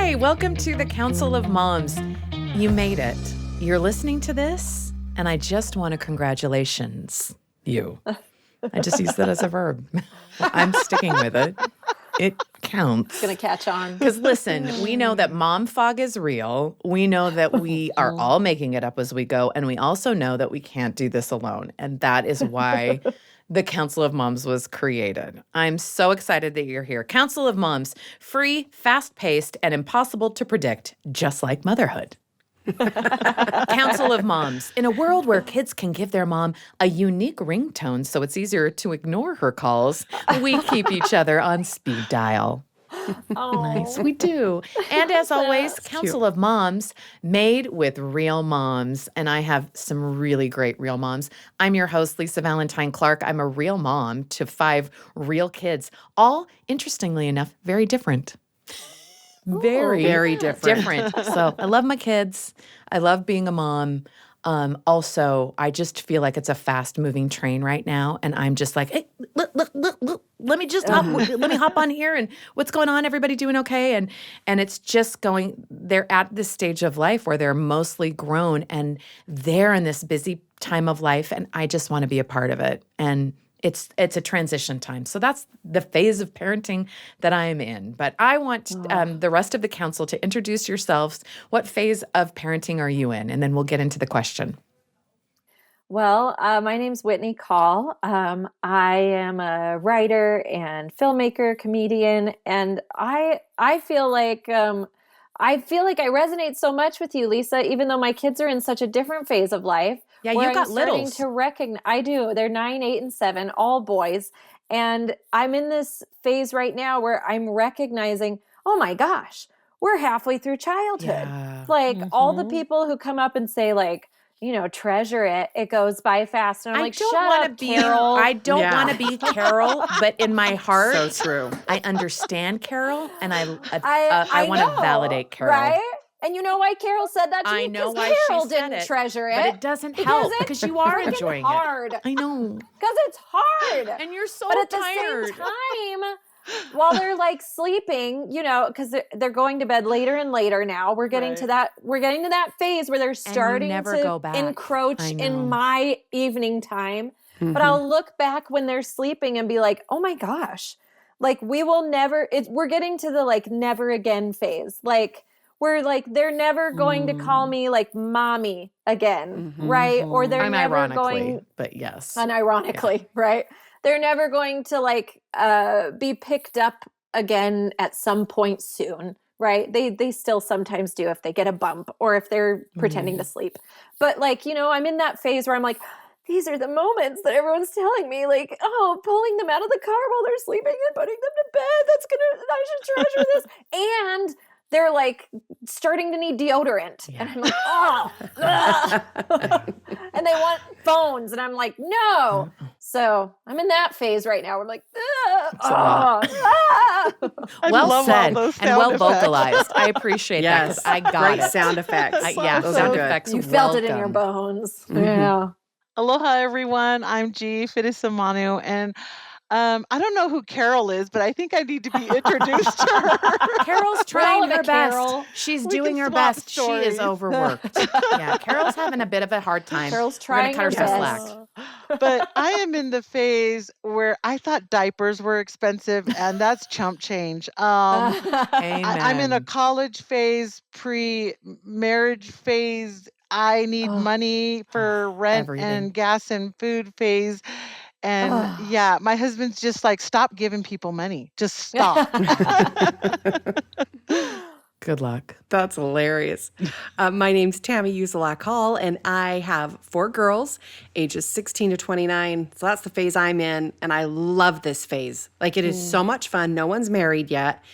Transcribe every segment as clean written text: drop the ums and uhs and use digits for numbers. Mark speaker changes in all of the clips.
Speaker 1: Hi, welcome to the Council of Moms. You made it. You're listening to this, and I just want to congratulations you. I just used that as a verb. I'm sticking with it. It counts.
Speaker 2: It's going to catch on.
Speaker 1: Because listen, we know that mom fog is real. We know that we are all making it up as we go. And we also know that we can't do this alone. And that is why the Council of Moms was created. I'm so excited that you're here. Council of Moms, free, fast-paced, and impossible to predict, just like motherhood. Council of Moms. In a world where kids can give their mom a unique ringtone so it's easier to ignore her calls, we keep each other on speed dial.
Speaker 2: Oh.
Speaker 1: Nice, we do. And as always, Council of Moms made with real moms. And I have some really great real moms. I'm your host, Lisa Valentine Clark. I'm a real mom to 5 real kids, all, interestingly enough, very different. Very different. So I love my kids. I love being a mom. Also, I just feel like it's a fast-moving train right now, and I'm just like, hey, let me just hop on here, and what's going on? Everybody doing okay? And it's just going. They're at this stage of life where they're mostly grown, and they're in this busy time of life, and I just want to be a part of it. And it's a transition time. So that's the phase of parenting that I am in. But I want the rest of the council to introduce yourselves. What phase of parenting are you in? And then we'll get into the question.
Speaker 2: Well, my name's Whitney Call. I am a writer and filmmaker, comedian, and I feel like I resonate so much with you, Lisa, even though my kids are in such a different phase of life.
Speaker 1: Yeah, you got littles.
Speaker 2: To recognize, I do. They're 9, 8, and 7, all boys. And I'm in this phase right now where I'm recognizing, oh my gosh, we're halfway through childhood.
Speaker 1: Yeah.
Speaker 2: Like all the people who come up and say like, treasure it. It goes by fast. And I'm like, shut up, Carol.
Speaker 1: I don't want to be Carol, but in my heart,
Speaker 3: so true.
Speaker 1: I understand Carol, and I want to validate Carol.
Speaker 2: Right? And you know why Carol said that to me?
Speaker 1: I know why
Speaker 2: Carol
Speaker 1: she said
Speaker 2: didn't
Speaker 1: it,
Speaker 2: treasure it.
Speaker 1: but it doesn't help because you are enjoying
Speaker 2: hard.
Speaker 1: it. I know.
Speaker 2: Because it's hard.
Speaker 1: And you're so
Speaker 2: tired. But at
Speaker 1: tired.
Speaker 2: the same time, while they're like sleeping, because they're going to bed later and later now. We're getting to that. We're getting to that phase where they're starting to encroach in my evening time. Mm-hmm. But I'll look back when they're sleeping and be like, oh my gosh, like we will never. We're getting to the like never again phase. Like we're like they're never going to call me like mommy again, right? Or they're never going.
Speaker 1: But yes,
Speaker 2: unironically, right? They're never going to like be picked up again at some point soon, right? They still sometimes do if they get a bump or if they're pretending to sleep. But like, I'm in that phase where I'm like, these are the moments that everyone's telling me, like, oh, pulling them out of the car while they're sleeping and putting them to bed. I should treasure this. And they're like starting to need deodorant. Yeah. And I'm like, oh, and they want phones. And I'm like, no. So I'm in that phase right now. I'm like,
Speaker 1: well said and well vocalized. I appreciate that because I got
Speaker 3: great
Speaker 1: it.
Speaker 3: Sound effects.
Speaker 1: Sound effects.
Speaker 2: You felt it in your bones. Mm-hmm. Yeah.
Speaker 4: Aloha, everyone. I'm G Fitisemanu, and I don't know who Carol is, but I think I need to be introduced to her.
Speaker 1: Carol's trying her best. She's doing her best. Stories. She is overworked. Yeah, Carol's having a bit of a hard time.
Speaker 2: Carol's trying
Speaker 1: her
Speaker 2: best.
Speaker 1: Slack.
Speaker 4: But I am in the phase where I thought diapers were expensive, and that's chump change. I'm in a college phase, pre-marriage phase. I need money for rent and gas and food phase. And my husband's just like, stop giving people money. Just stop.
Speaker 1: Good luck.
Speaker 3: That's hilarious. My name's Tammy Hall, and I have 4 girls, ages 16 to 29. So that's the phase I'm in, and I love this phase. Like, it is so much fun. No one's married yet,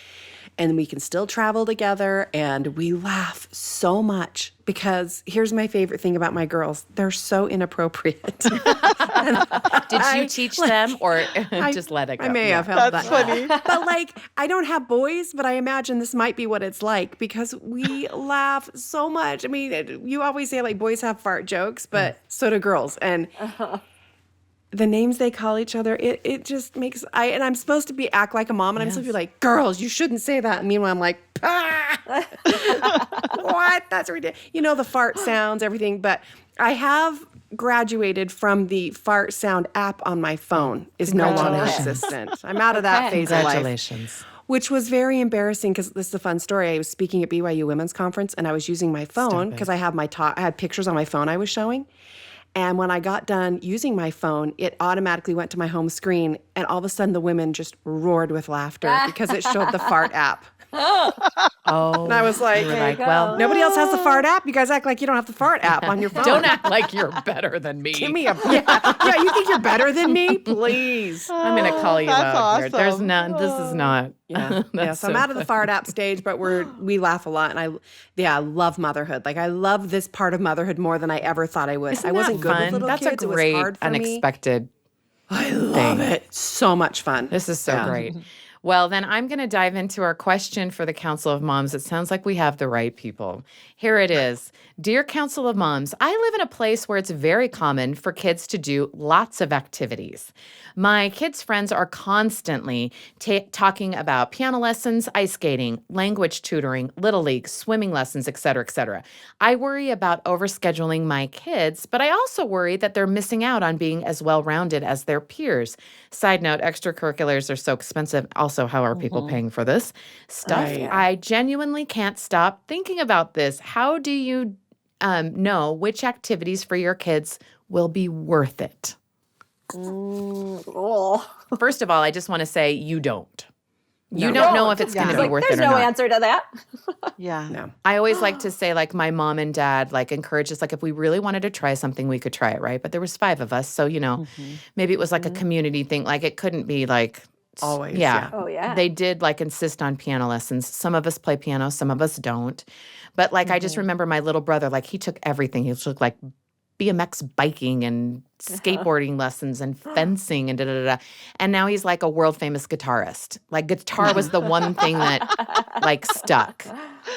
Speaker 3: and we can still travel together, and we laugh so much because here's my favorite thing about my girls. They're so inappropriate.
Speaker 1: Did you teach them or just let it go?
Speaker 3: I may have helped
Speaker 4: that. That's funny.
Speaker 3: But like, I don't have boys, but I imagine this might be what it's like because we laugh so much. I mean, you always say like boys have fart jokes, but so do girls. And the names they call each other, it just makes and I'm supposed to act like a mom, and I'm supposed to be like, girls, you shouldn't say that. And meanwhile, I'm like, what? That's ridiculous. The fart sounds, everything. But I have graduated from the fart sound app on my phone is no longer existent. I'm out of that phase of life.
Speaker 1: Congratulations.
Speaker 3: Which was very embarrassing because this is a fun story. I was speaking at BYU Women's Conference, and I was using my phone because I have I had pictures on my phone I was showing. And when I got done using my phone, it automatically went to my home screen, and all of a sudden the women just roared with laughter because it showed the fart app.
Speaker 1: Oh,
Speaker 3: and I was like, well, nobody else has the fart app. You guys act like you don't have the fart app on your phone.
Speaker 1: Don't act like you're better than me.
Speaker 3: Give me a yeah. You think you're better than me? Please.
Speaker 1: I'm gonna call you out
Speaker 4: awesome.
Speaker 1: here. There's none. This is not.
Speaker 3: Yeah. So I'm out of the fart app stage, but we laugh a lot, and I love motherhood. Like I love this part of motherhood more than I ever thought I would.
Speaker 1: Isn't
Speaker 3: I wasn't
Speaker 1: that
Speaker 3: good
Speaker 1: fun?
Speaker 3: with little
Speaker 1: That's
Speaker 3: kids.
Speaker 1: a
Speaker 3: It was
Speaker 1: great
Speaker 3: hard for me.
Speaker 1: unexpected.
Speaker 3: I love it. So much fun.
Speaker 1: This is so great. Well, then I'm going to dive into our question for the Council of Moms. It sounds like we have the right people. Here it is. Dear Council of Moms, I live in a place where it's very common for kids to do lots of activities. My kids' friends are constantly talking about piano lessons, ice skating, language tutoring, Little League, swimming lessons, et cetera, et cetera. I worry about overscheduling my kids, but I also worry that they're missing out on being as well-rounded as their peers. Side note, extracurriculars are so expensive. Also, how are people paying for this stuff?
Speaker 3: Right.
Speaker 1: I genuinely can't stop thinking about this. How do you know which activities for your kids will be worth it? First of all, I just want to say you don't. You don't know if it's going to be worth it or not.
Speaker 2: There's no answer to that.
Speaker 4: Yeah.
Speaker 3: No.
Speaker 1: I always like to say, like, my mom and dad, like, encourage us, like, if we really wanted to try something, we could try it, right? But there was 5 of us. So, maybe it was like a community thing. Like, it couldn't be like
Speaker 3: Always.
Speaker 1: Yeah.
Speaker 2: Oh, yeah.
Speaker 1: They did like insist on piano lessons. Some of us play piano, some of us don't. But like I just remember my little brother, like he took everything. He took like BMX biking and skateboarding lessons and fencing and da-da-da-da. And now he's like a world famous guitarist. Like guitar was the one thing that like stuck.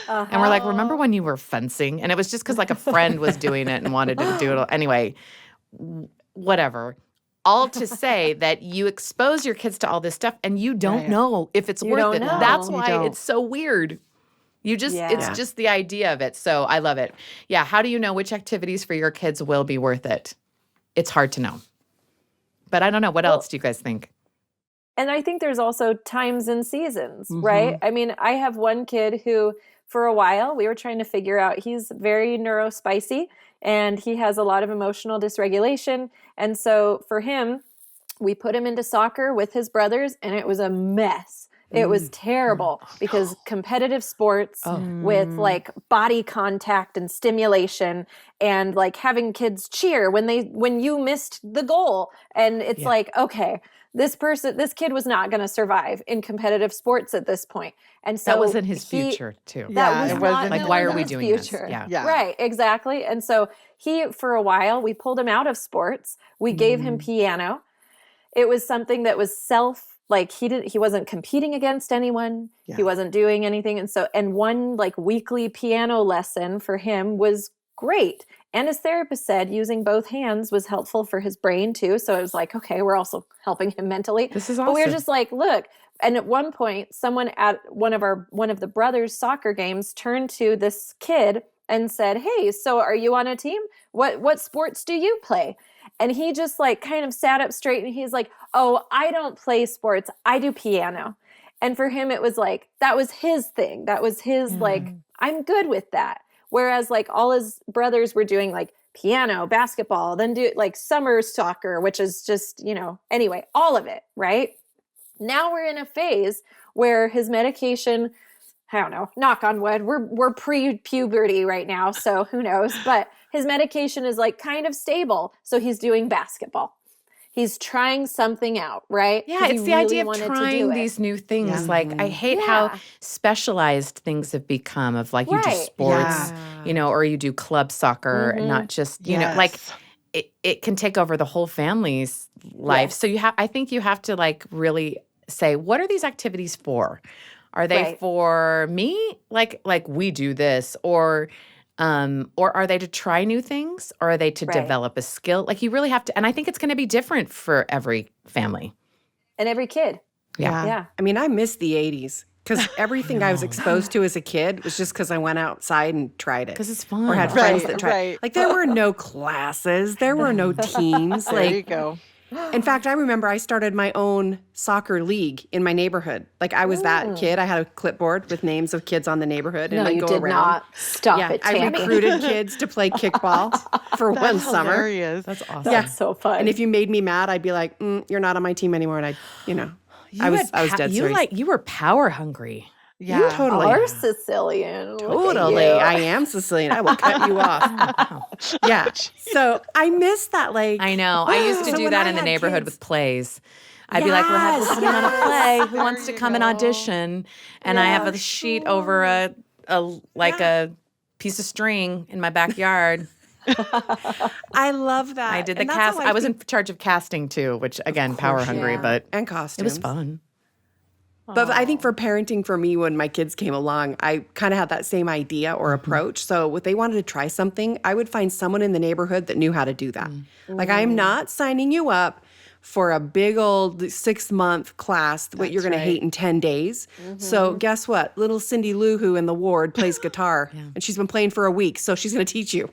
Speaker 1: And we're like, remember when you were fencing? And it was just because like a friend was doing it and wanted to do it. Anyway, whatever. All to say that you expose your kids to all this stuff and you don't know if it's worth it.
Speaker 2: Know.
Speaker 1: That's why it's so weird. You just, it's just the idea of it. So I love it. Yeah. How do you know which activities for your kids will be worth it? It's hard to know. But I don't know. What else do you guys think?
Speaker 2: And I think there's also times and seasons, right? I mean, I have one kid who, for a while, we were trying to figure out, he's very neurospicy and he has a lot of emotional dysregulation. And so for him, we put him into soccer with his brothers and it was a mess. It was terrible because competitive sports with like body contact and stimulation and like having kids cheer when you missed the goal. And it's like, okay, this kid was not going to survive in competitive sports at this point. And so
Speaker 1: that wasn't his future too.
Speaker 2: That was not
Speaker 1: why are we doing
Speaker 2: future.
Speaker 1: this?
Speaker 2: Yeah. Right, exactly. And so for a while, we pulled him out of sports. We gave him piano. It was something that was he wasn't competing against anyone. He wasn't doing anything. And one like weekly piano lesson for him was great. And his therapist said using both hands was helpful for his brain too. So it was like, okay, we're also helping him mentally.
Speaker 1: This is awesome.
Speaker 2: But we were just like, look. And at one point, someone at one of the brothers' soccer games turned to this kid and said, "Hey, so are you on a team? What sports do you play?" And he just like kind of sat up straight and he's like, "Oh, I don't play sports. I do piano." And for him, it was like, that was his thing. That was his like, I'm good with that. Whereas like all his brothers were doing like piano, basketball, then do like summer soccer, which is just, anyway, all of it, right? Now we're in a phase where his medication, I don't know, knock on wood, we're pre-puberty right now, so who knows, but his medication is like kind of stable, so he's doing basketball. He's trying something out, right?
Speaker 1: Yeah, it's the idea of trying these new things. Yeah. Like, I hate how specialized things have become of like you do sports, or you do club soccer and not just, like it can take over the whole family's life. So I think you have to like really say, what are these activities for? Are they for me? Like we do this, or Or are they to try new things? Or are they to develop a skill? Like you really have to, and I think it's going to be different for every family.
Speaker 2: And every kid.
Speaker 1: Yeah.
Speaker 3: I mean, I miss the 80s because everything I was exposed to as a kid was just because I went outside and tried it.
Speaker 1: Because it's fun.
Speaker 3: Or had friends that tried. Like there were no classes. There were no teams.
Speaker 4: There you go.
Speaker 3: In fact, I remember I started my own soccer league in my neighborhood. Like I was that kid. I had a clipboard with names of kids on the neighborhood, and I'd go around.
Speaker 2: Not. Stop it, Tammy.
Speaker 3: I recruited kids to play kickball for one summer.
Speaker 4: Hilarious.
Speaker 1: That's awesome.
Speaker 2: That's so fun.
Speaker 3: And if you made me mad, I'd be like, "You're not on my team anymore." And I was dead serious.
Speaker 1: You were power hungry.
Speaker 4: Yeah.
Speaker 3: You totally
Speaker 2: are Sicilian.
Speaker 3: Totally. I am Sicilian. I will cut you off. Yeah. So I miss that. Like
Speaker 1: I know. I used to do that in the neighborhood with plays. I'd be like, we're putting on a play. Who wants to come and audition? And I have a sheet over a piece of string in my backyard.
Speaker 3: I love that.
Speaker 1: I did the cast. I was in charge of casting too, which again, power hungry, but
Speaker 3: and costumes.
Speaker 1: It was fun.
Speaker 3: But I think for parenting for me, when my kids came along, I kind of had that same idea or approach. So if they wanted to try something, I would find someone in the neighborhood that knew how to do that. Like I am not signing you up for a big old 6-month class that you're going to hate in 10 days. So guess what? Little Cindy Lou, who in the ward plays guitar, and she's been playing for a week, so she's going to teach you.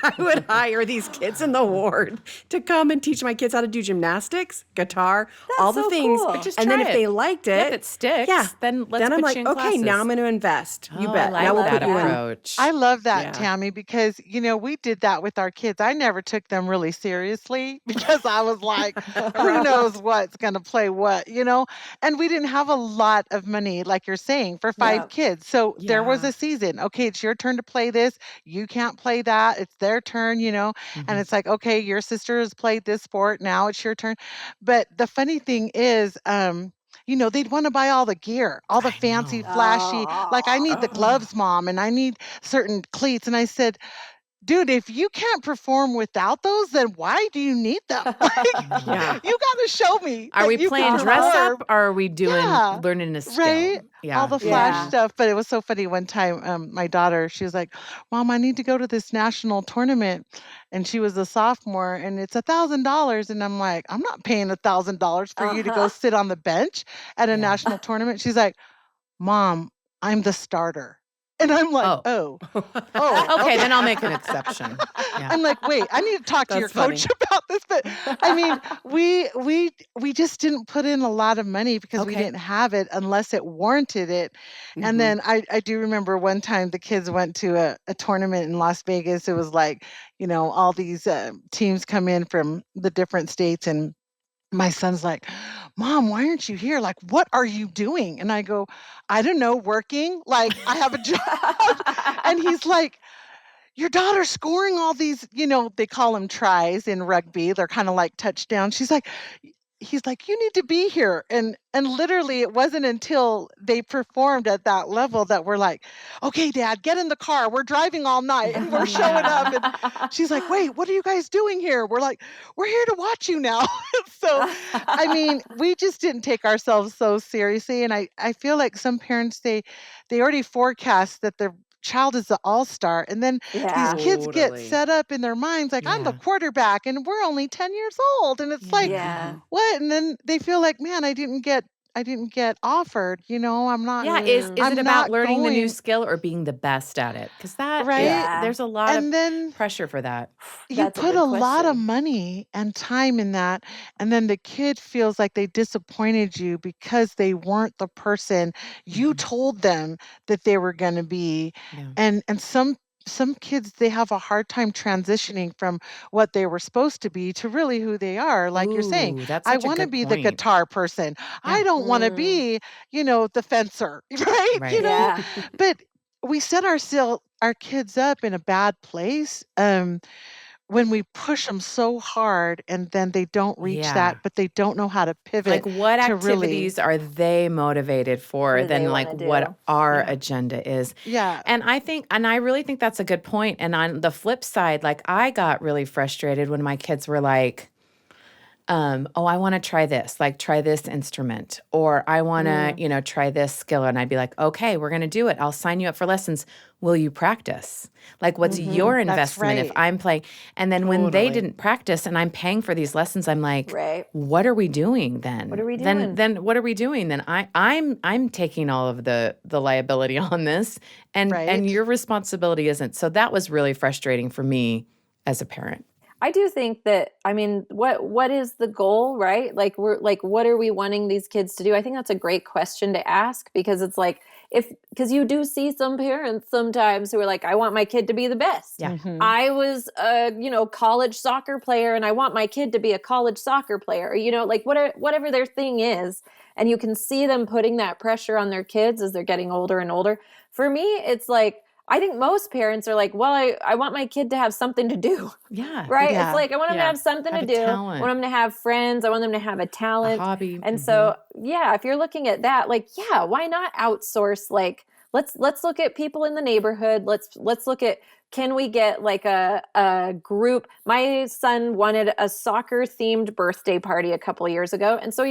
Speaker 3: I would hire these kids in the ward to come and teach my kids how to do gymnastics, guitar, all the things.
Speaker 2: Cool.
Speaker 1: But just
Speaker 3: and then
Speaker 1: try
Speaker 3: if they liked it,
Speaker 1: if it sticks, then let's
Speaker 3: I'm
Speaker 1: put
Speaker 3: like,
Speaker 1: you in
Speaker 3: okay,
Speaker 1: classes.
Speaker 3: now I'm going to invest. You bet.
Speaker 1: I like
Speaker 3: now we'll
Speaker 1: that
Speaker 3: put you in.
Speaker 1: approach.
Speaker 4: I love that, Tammy, because, we did that with our kids. I never took them really seriously because I was like, who knows what's going to play what, And we didn't have a lot of money, like you're saying, for 5 kids. So there was a season. Okay, it's your turn to play this. You can't play that. It's their turn, And it's like, okay, your sister has played this sport. Now it's your turn. But the funny thing is, they'd want to buy all the gear, all the fancy, flashy, like I need the gloves, Mom, and I need certain cleats. And I said, dude, if you can't perform without those, then why do you need them? You got to show me.
Speaker 1: Are we playing dress up or are we doing learning a skill?
Speaker 4: Right?
Speaker 1: Yeah.
Speaker 4: All the flash stuff. But it was so funny one time, my daughter, she was like, Mom, I need to go to this national tournament. And she was a sophomore and it's $1,000. And I'm like, I'm not paying $1,000 for you to go sit on the bench at a national tournament. She's like, Mom, I'm the starter. And I'm like, oh,
Speaker 1: okay, then I'll make an exception. Yeah.
Speaker 4: I'm like, wait, I need to talk to your coach about this. But I mean, we just didn't put in a lot of money because we didn't have it unless it warranted it. And then I do remember one time the kids went to a tournament in Las Vegas. It was like, all these teams come in from the different states, and my son's like, Mom, why aren't you here? Like, what are you doing? And I go, I don't know, working. Like, I have a job. And he's like, your daughter's scoring all these, they call them tries in rugby. They're kind of like touchdowns. He's like, you need to be here. And literally it wasn't until they performed at that level that we're like, okay, Dad, get in the car. We're driving all night and we're showing up. And she's like, wait, what are you guys doing here? We're like, we're here to watch you now. So, I mean, we just didn't take ourselves so seriously. And I feel like some parents, they already forecast that their child is the all-star, and then these kids get set up in their minds like I'm the quarterback and we're only 10 years old, and it's like what? And then they feel like, man, I didn't get offered, I'm not.
Speaker 1: Is it about learning the new skill or being the best at it? Because that there's a lot of pressure for that.
Speaker 4: You put a lot of money and time in that, and then the kid feels like they disappointed you because they weren't the person you told them that they were going to be. And some kids, they have a hard time transitioning from what they were supposed to be to really who they are. Like you're saying, I want to be the guitar person. I don't want to be, the fencer, right? But we set our kids up in a bad place when we push them so hard and then they don't reach that, but they don't know how to pivot.
Speaker 1: Like what activities are they motivated for than like what our agenda is.
Speaker 4: Yeah.
Speaker 1: And I really think that's a good point. And on the flip side, like I got really frustrated when my kids were like, oh, I want to try this, like try this instrument, or I want to, try this skill. And I'd be like, okay, we're going to do it. I'll sign you up for lessons. Will you practice? Like, what's your investment if I'm playing? And then when they didn't practice and I'm paying for these lessons, I'm like, what are we doing then?
Speaker 2: What are we doing?
Speaker 1: Then what are we doing? Then I'm taking all of the liability on this, and your responsibility isn't. So that was really frustrating for me as a parent.
Speaker 2: I do think that, I mean, what is the goal, right? Like, what are we wanting these kids to do? I think that's a great question to ask, because it's like, because you do see some parents sometimes who are like, I want my kid to be the best.
Speaker 1: Yeah.
Speaker 2: Mm-hmm. I was a, college soccer player and I want my kid to be a college soccer player, like whatever their thing is. And you can see them putting that pressure on their kids as they're getting older and older. For me, it's like, I think most parents are like, well, I want my kid to have something to do.
Speaker 1: Yeah.
Speaker 2: Right?
Speaker 1: Yeah.
Speaker 2: It's like, I want them to have something to do.
Speaker 1: Talent.
Speaker 2: I want them to have friends. I want them to have a talent.
Speaker 1: A hobby.
Speaker 2: And so, if you're looking at that, like, why not outsource? Like, let's look at people in the neighborhood. Let's look at, can we get like a group? My son wanted a soccer themed birthday party a couple of years ago. And so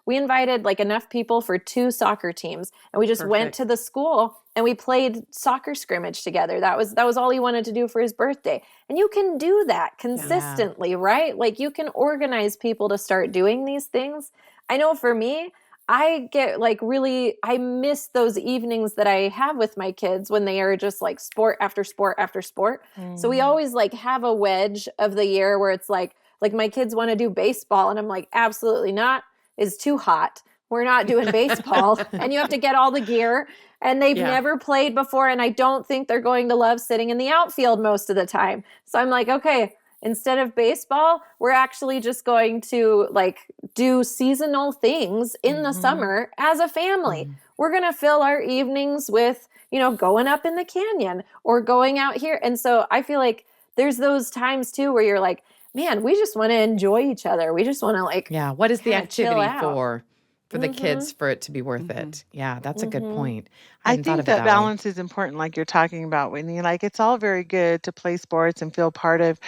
Speaker 2: we invited like enough people for 2 soccer teams, and we just went to the school and we played soccer scrimmage together. That was all he wanted to do for his birthday. And you can do that consistently, right? Like, you can organize people to start doing these things. I know for me, I get like I miss those evenings that I have with my kids when they are just like sport after sport after sport. So we always like have a wedge of the year where it's like my kids want to do baseball and I'm like, absolutely not. It's too hot. We're not doing baseball. And you have to get all the gear, and they've never played before. And I don't think they're going to love sitting in the outfield most of the time. So I'm like, okay, instead of baseball, we're actually just going to like do seasonal things in the summer as a family. We're going to fill our evenings with, going up in the canyon or going out here. And so I feel like there's those times too where you're like, man, we just want to enjoy each other. We just want to like,
Speaker 1: what is the activity for the kids for it to be worth it? Yeah, that's a good point.
Speaker 4: I think that balance is important, like you're talking about, Whitney. Like, it's all very good to play sports and feel part of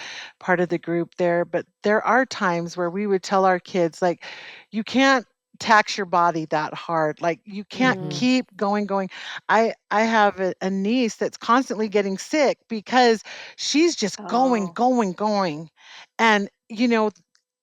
Speaker 4: the group there, but there are times where we would tell our kids, like, you can't tax your body that hard. Like, you can't keep going. I have a niece that's constantly getting sick because she's just going. And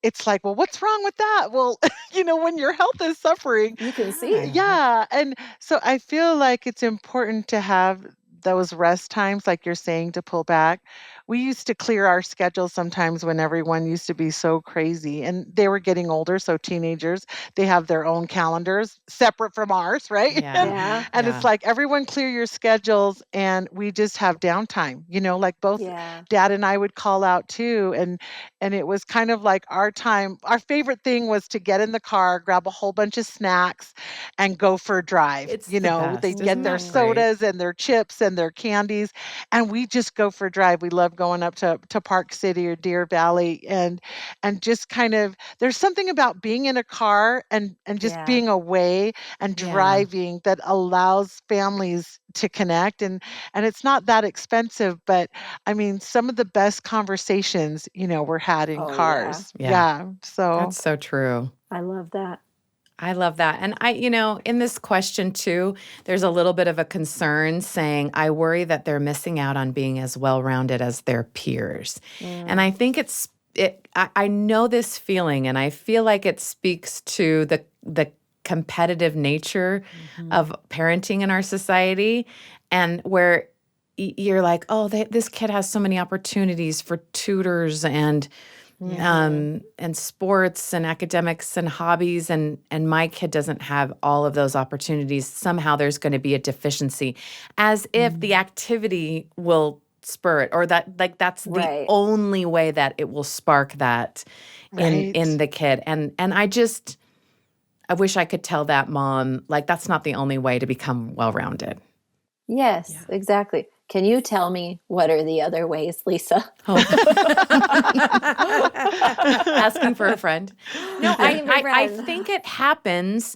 Speaker 4: it's like, well, what's wrong with that? Well, when your health is suffering,
Speaker 2: you can see.
Speaker 4: Yeah. And so I feel like it's important to have those rest times, like you're saying, to pull back. We used to clear our schedules sometimes when everyone used to be so crazy, and they were getting older. So teenagers, they have their own calendars separate from ours, right? And it's like, everyone clear your schedules and we just have downtime, like both Dad and I would call out too. And it was kind of like our time. Our favorite thing was to get in the car, grab a whole bunch of snacks and go for a drive.
Speaker 1: It's the best.
Speaker 4: They'd get their sodas and their chips and their candies, and we just go for a drive. We love going up to Park City or Deer Valley, and just kind of, there's something about being in a car and just being away and driving that allows families to connect, and it's not that expensive, but I mean, some of the best conversations were had in cars. So
Speaker 1: that's so true.
Speaker 2: I love that.
Speaker 1: I love that. And in this question too, there's a little bit of a concern saying, I worry that they're missing out on being as well-rounded as their peers. And I think I know this feeling, and I feel like it speaks to the competitive nature of parenting in our society, and where you're like, oh, this kid has so many opportunities for tutors and sports and academics and hobbies, and my kid doesn't have all of those opportunities. Somehow there's going to be a deficiency, as if the activity will spur it, or that's the only way that it will spark that in the kid. And I wish I could tell that mom, like, that's not the only way to become well-rounded.
Speaker 2: Yes, exactly. Can you tell me what are the other ways, Lisa?
Speaker 1: Asking for a friend. No, I think it happens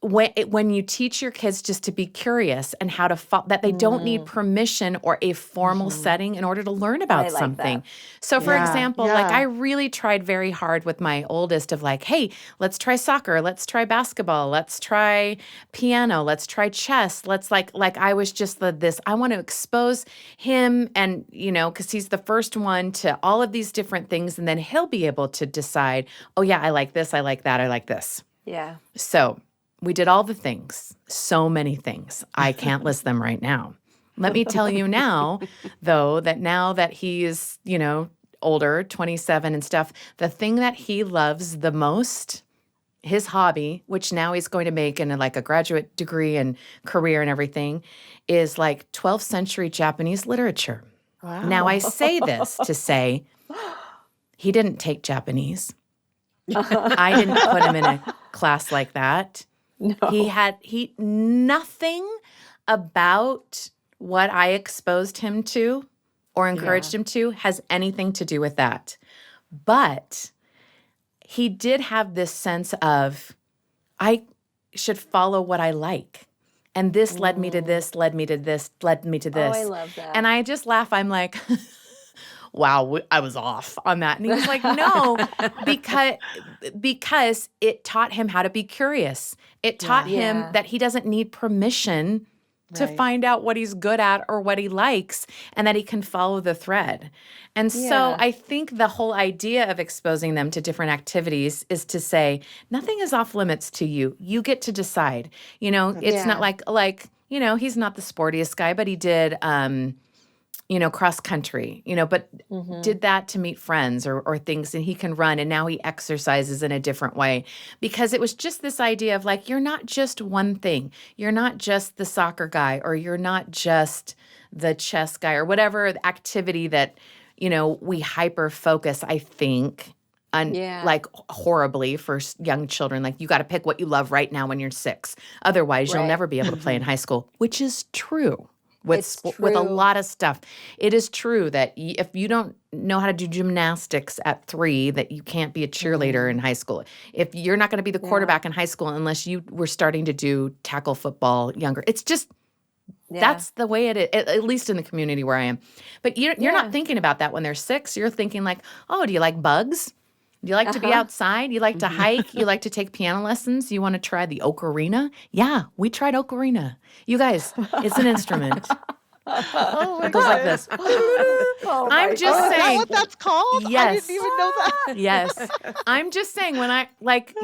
Speaker 1: when you teach your kids just to be curious and how to that they don't need permission or a formal setting in order to learn about something. So for example, like I really tried very hard with my oldest of like, hey, let's try soccer, let's try basketball, let's try piano, let's try chess. Let's like I was just this, I want to expose him and, because he's the first one to all of these different things. And then he'll be able to decide, oh yeah, I like this, I like that, I like this.
Speaker 2: Yeah.
Speaker 1: So we did all the things, so many things. I can't list them right now. Let me tell you now, though, that now that he is, older, 27 and stuff, the thing that he loves the most, his hobby, which now he's going to make in like a graduate degree and career and everything, is like 12th century Japanese literature. Wow. Now, I say this to say he didn't take Japanese. I didn't put him in a class like that. No. Nothing about what I exposed him to or encouraged him to has anything to do with that. But he did have this sense of, I should follow what I like. And this led me to this, led me to this, led me to this.
Speaker 2: Oh, I love that.
Speaker 1: And I just laugh. I'm like, wow, I was off on that. And he was like, no, because it taught him how to be curious. It taught him that he doesn't need permission to find out what he's good at or what he likes, and that he can follow the thread. And so I think the whole idea of exposing them to different activities is to say, nothing is off limits to you. You get to decide. It's not like, he's not the sportiest guy, but he did cross country, but did that to meet friends or things, and he can run, and now he exercises in a different way, because it was just this idea of like, you're not just one thing. You're not just the soccer guy, or you're not just the chess guy, or whatever activity that, we hyper focus, I think, on like horribly for young children. Like, you got to pick what you love right now when you're 6. Otherwise, you'll never be able to play in high school, which is true. With a lot of stuff. It is true that if you don't know how to do gymnastics at 3, that you can't be a cheerleader in high school. If you're not going to be the quarterback in high school unless you were starting to do tackle football younger. It's just, that's the way it is, at least in the community where I am. But you're not thinking about that when they're 6. You're thinking like, oh, do you like bugs? Do you like to be outside? You like to hike? You like to take piano lessons? You want to try the ocarina? Yeah, we tried ocarina. You guys, it's an instrument. It goes like this. I'm just saying. Is
Speaker 4: that what that's called?
Speaker 1: Yes.
Speaker 4: I didn't even know that.
Speaker 1: Yes. I'm just saying, when I, like,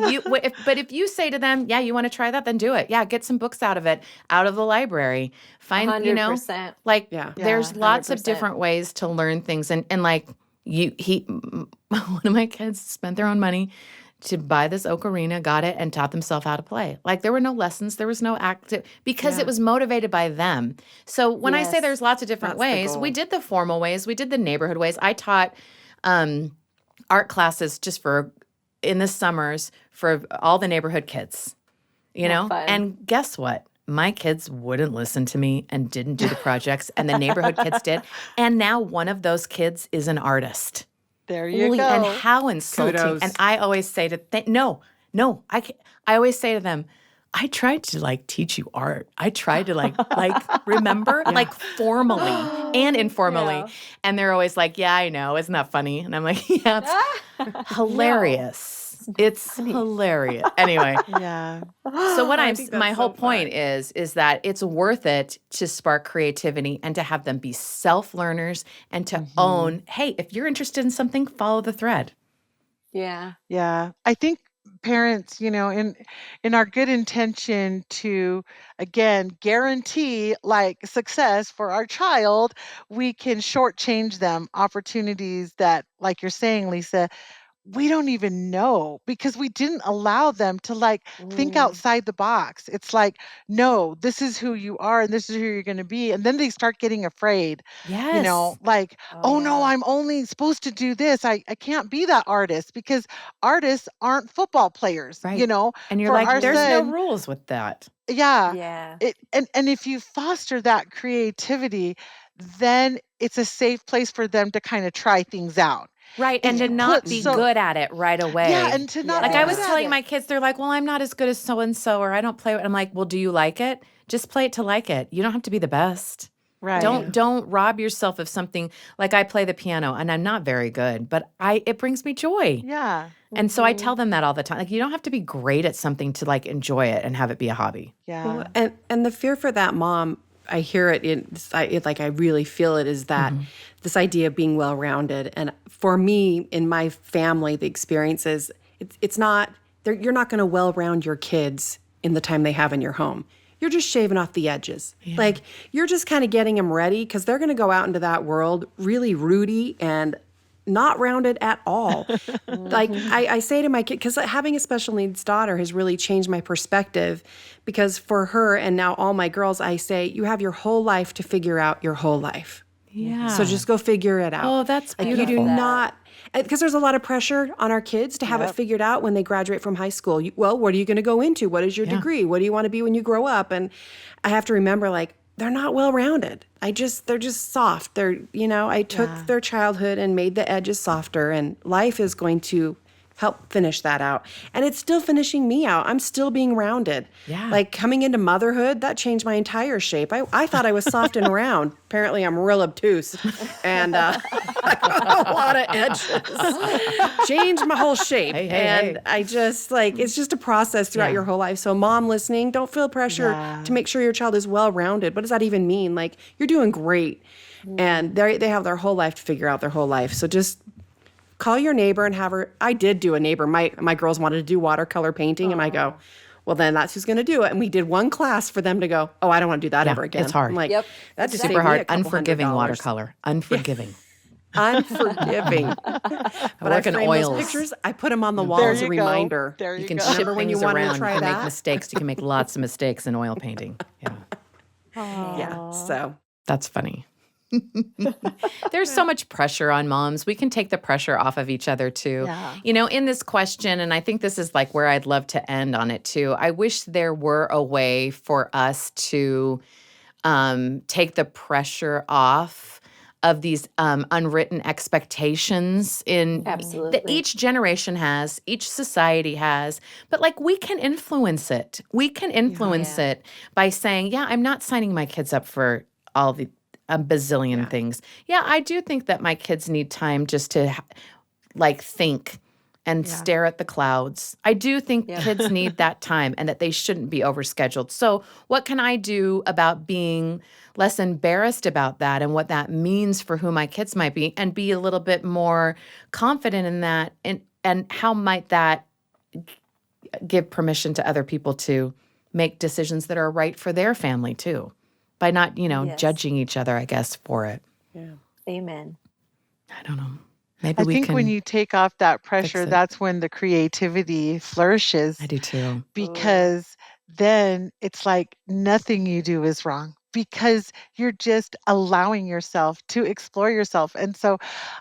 Speaker 1: but if you say to them, yeah, you want to try that, then do it. Yeah, get some books out of the library. Find,
Speaker 2: 100%.
Speaker 1: There's lots of different ways to learn things. And like, one of my kids spent their own money to buy this ocarina, got it, and taught themselves how to play. Like, there were no lessons, there was no active, because it was motivated by them. So when I say there's lots of different ways, we did the formal ways, we did the neighborhood ways. I taught art classes just in the summers for all the neighborhood kids, and guess what? My kids wouldn't listen to me and didn't do the projects, and the neighborhood kids did. And now one of those kids is an artist.
Speaker 4: There you go.
Speaker 1: And how insulting.
Speaker 3: Kudos.
Speaker 1: And I always say I always say to them, I tried to teach you art. I tried to remember, formally and informally. Yeah. And they're always like, yeah, I know. Isn't that funny? And I'm like, yeah, it's hilarious. It's hilarious. Anyway.
Speaker 4: Yeah.
Speaker 1: So my whole point is that it's worth it to spark creativity and to have them be self-learners and to own, hey, if you're interested in something, follow the thread.
Speaker 2: Yeah.
Speaker 4: Yeah. I think parents, in our good intention to, again, guarantee success for our child, we can shortchange them opportunities that, like you're saying, Lisa, we don't even know, because we didn't allow them to think outside the box. It's like, no, this is who you are and this is who you're going to be. And then they start getting afraid.
Speaker 1: Yes.
Speaker 4: No, I'm only supposed to do this. I can't be that artist, because artists aren't football players,
Speaker 1: right. And you're like, there's no rules with that.
Speaker 4: Yeah.
Speaker 2: Yeah.
Speaker 4: And if you foster that creativity, then it's a safe place for them to kind of try things out.
Speaker 1: Right. And to not be good at it right away.
Speaker 4: Yeah. And to not
Speaker 1: like
Speaker 4: be
Speaker 1: I was
Speaker 4: good at
Speaker 1: telling
Speaker 4: it.
Speaker 1: my kids, they're like, well, I'm not as good as so-and-so, or I don't play. I'm like, well, do you like it? Just play it to like it. You don't have to be the best.
Speaker 4: Right.
Speaker 1: Don't rob yourself of something. Like I play the piano and I'm not very good, but it brings me joy.
Speaker 4: Yeah.
Speaker 1: And so I tell them that all the time. Like you don't have to be great at something to like enjoy it and have it be a hobby.
Speaker 4: Yeah.
Speaker 3: Well, and the fear for that mom, I hear it, I really feel it, is that this idea of being well-rounded. And for me, in my family, the experience is it's not, you're not going to well-round your kids in the time they have in your home. You're just shaving off the edges. Yeah. Like you're just kind of getting them ready because they're going to go out into that world really rooty and not rounded at all. Like I say to my kid, because having a special needs daughter has really changed my perspective, because for her and now all my girls, I say, you have your whole life to figure out your whole life.
Speaker 1: Yeah.
Speaker 3: So just go figure it out.
Speaker 1: Oh, that's beautiful.
Speaker 3: Like you do not, because there's a lot of pressure on our kids to have it figured out when they graduate from high school. Well, what are you going to go into? What is your degree? What do you want to be when you grow up? And I have to remember, like, they're not well-rounded. They're just soft. I took their childhood and made the edges softer, and life is going to help finish that out. And it's still finishing me out. I'm still being rounded. Yeah. Like coming into motherhood, that changed my entire shape. I thought I was soft and round. Apparently I'm real obtuse. And I got a lot of edges. Changed my whole shape. Hey. I just it's just a process throughout your whole life. So mom listening, don't feel pressure to make sure your child is well-rounded. What does that even mean? Like you're doing great. And they have their whole life to figure out their whole life. So just call your neighbor and have her. I did do a neighbor. My girls wanted to do watercolor painting, and I go, well, then that's who's going to do it. And we did one class for them to go, oh, I don't want to do that ever again.
Speaker 1: It's hard.
Speaker 3: I'm like, that's just
Speaker 1: super hard. Unforgiving watercolor. Unforgiving.
Speaker 3: Unforgiving. But I frame those pictures. I put them on the wall as a reminder.
Speaker 4: There
Speaker 1: you can
Speaker 4: go.
Speaker 1: ship
Speaker 3: when
Speaker 1: things
Speaker 3: you wanted to
Speaker 1: around.
Speaker 3: try
Speaker 1: You can
Speaker 3: that.
Speaker 1: make mistakes. You can make lots of mistakes in oil painting. Yeah.
Speaker 3: Yeah. So
Speaker 1: that's funny. There's so much pressure on moms. We can take the pressure off of each other too. Yeah. In this question, and I think this is like where I'd love to end on it too. I wish there were a way for us to take the pressure off of these unwritten expectations that each generation has, each society has, but like we can influence it. We can influence it by saying, I'm not signing my kids up for all the a bazillion things. Yeah, I do think that my kids need time just to think and stare at the clouds. I do think kids need that time and that they shouldn't be overscheduled. So what can I do about being less embarrassed about that and what that means for who my kids might be, and be a little bit more confident in that, and how might that give permission to other people to make decisions that are right for their family too? By not, judging each other, I guess, for it.
Speaker 2: Yeah. Amen.
Speaker 1: I don't know. Maybe
Speaker 4: I think when you take off that pressure, that's when the creativity flourishes.
Speaker 1: I do too.
Speaker 4: Because then it's like nothing you do is wrong, because you're just allowing yourself to explore yourself. And so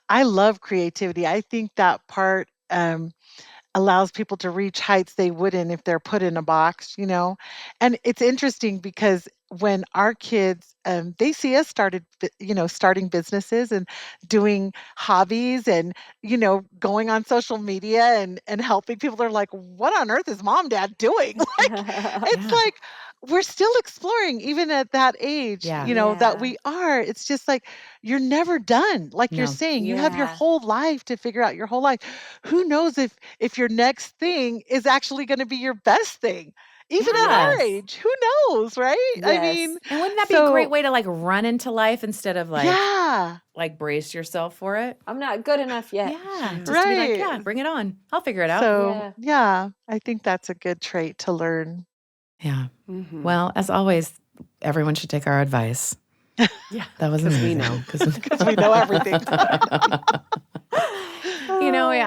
Speaker 4: I love creativity. I think that part allows people to reach heights they wouldn't if they're put in a box. And it's interesting because when our kids, they see us starting businesses and doing hobbies and, going on social media and helping people. They're like, what on earth is mom, dad doing? It's like, we're still exploring even at that age, that we are. It's just like, you're never done. Like you're saying, you have your whole life to figure out your whole life. Who knows if your next thing is actually going to be your best thing? Even at our age, who knows, right?
Speaker 2: Yes.
Speaker 4: I mean,
Speaker 1: and wouldn't that be a great way to run into life instead of brace yourself for it?
Speaker 2: I'm not good enough yet.
Speaker 1: Yeah, just to be like, bring it on. I'll figure it out.
Speaker 4: So, I think that's a good trait to learn.
Speaker 1: Yeah. Mm-hmm. Well, as always, everyone should take our advice.
Speaker 3: Yeah,
Speaker 1: that was amazing.
Speaker 4: We know. Because we know everything.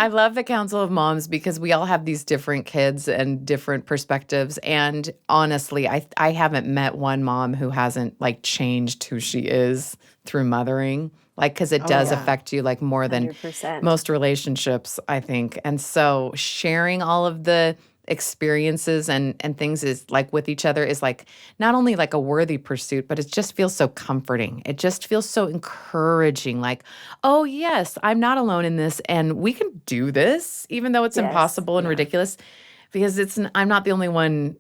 Speaker 1: I love the Council of Moms because we all have these different kids and different perspectives. And honestly, I haven't met one mom who hasn't changed who she is through mothering. Because it does affect you more than
Speaker 2: 100%.
Speaker 1: most relationships, I think. And so sharing all of the experiences and things is like with each other is like not only like a worthy pursuit, but it just feels so comforting. It just feels so encouraging. Like, oh yes, I'm not alone in this, and we can do this, even though it's impossible and ridiculous, because I'm not the only one,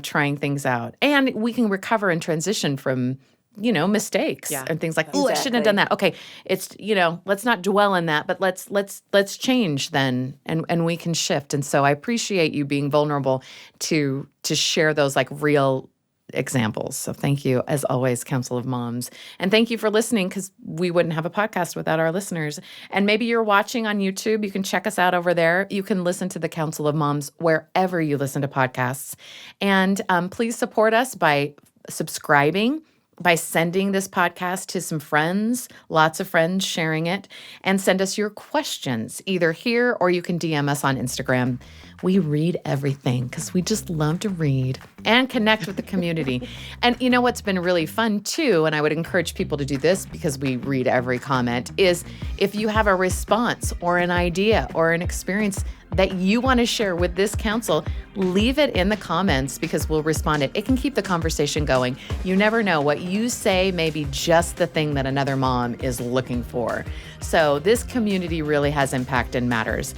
Speaker 1: trying things out, and we can recover and transition from mistakes and things like, oh, I shouldn't have done that. Okay, it's, let's not dwell in that, but let's change then, and we can shift. And so I appreciate you being vulnerable to share those like real examples. So thank you, as always, Council of Moms. And thank you for listening, because we wouldn't have a podcast without our listeners. And maybe you're watching on YouTube. You can check us out over there. You can listen to the Council of Moms wherever you listen to podcasts. And please support us by subscribing, by sending this podcast to some friends, lots of friends sharing it, and send us your questions either here or you can DM us on Instagram. We read everything because we just love to read and connect with the community. And what's been really fun too, and I would encourage people to do this because we read every comment, is if you have a response or an idea or an experience that you want to share with this council, leave it in the comments because we'll respond it. It can keep the conversation going. You never know. What you say may be just the thing that another mom is looking for. So this community really has impact and matters.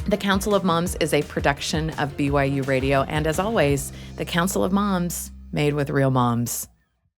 Speaker 1: The Council of Moms is a production of BYU Radio. And as always, the Council of Moms, made with real moms.